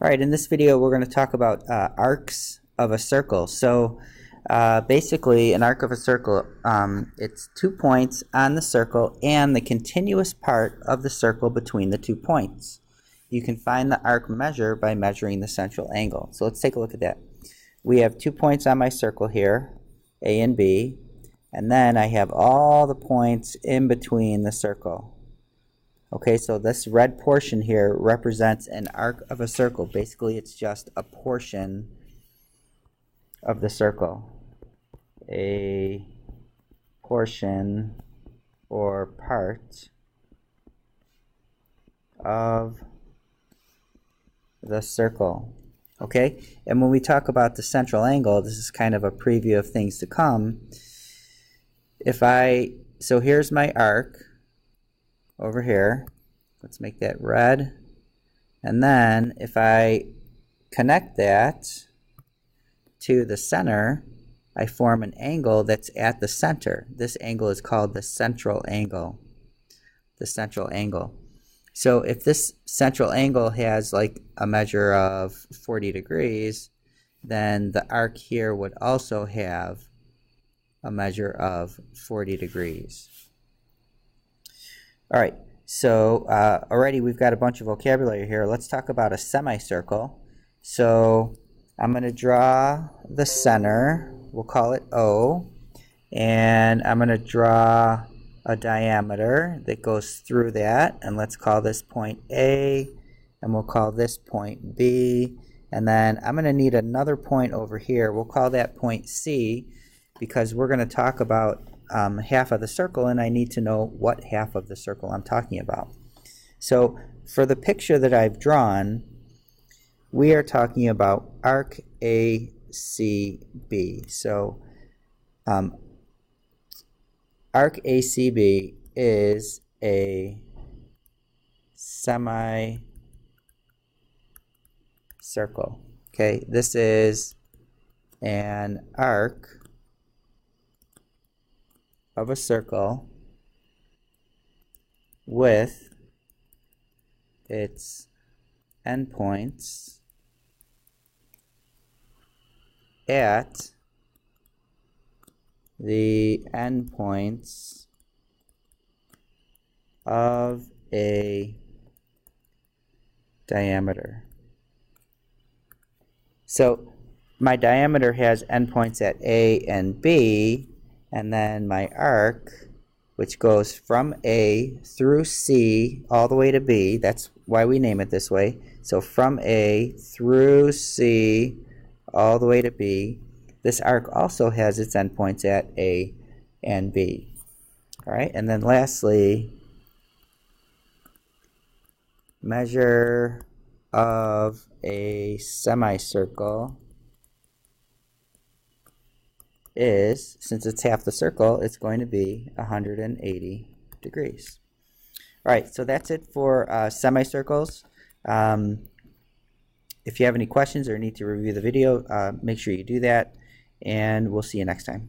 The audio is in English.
Alright, in this video we're going to talk about arcs of a circle. So basically an arc of a circle, it's 2 points on the circle and the continuous part of the circle between the 2 points. You can find the arc measure by measuring the central angle. So let's take a look at that. We have 2 points on my circle here, A and B, and then I have all the points in between the circle. Okay, so this red portion here represents an arc of a circle. Basically, it's just a portion of the circle. A portion or part of the circle. Okay, and when we talk about the central angle, this is kind of a preview of things to come. So here's my arc over here. Let's make that red. And then if I connect that to the center, I form an angle that's at the center. This angle is called the central angle. The central angle. So if this central angle has like a measure of 40 degrees, then the arc here would also have a measure of 40 degrees. All right, so already we've got a bunch of vocabulary here. Let's talk about a semicircle. So I'm going to draw the center. We'll call it O. And I'm going to draw a diameter that goes through that. And let's call this point A. And we'll call this point B. And then I'm going to need another point over here. We'll call that point C, because we're going to talk about half of the circle, and I need to know what half of the circle I'm talking about. So for the picture that I've drawn, we are talking about arc ACB. So arc ACB is a semicircle. Okay, this is an arc of a circle with its endpoints at the endpoints of a diameter. So my diameter has endpoints at A and B, and then my arc, which goes from A through C all the way to B, that's why we name it this way. So from A through C all the way to B, this arc also has its endpoints at A and B. All right, and then lastly, measure of a semicircle is, since it's half the circle, it's going to be 180 degrees. All right, so that's it for semicircles. If you have any questions or need to review the video, make sure you do that, and we'll see you next time.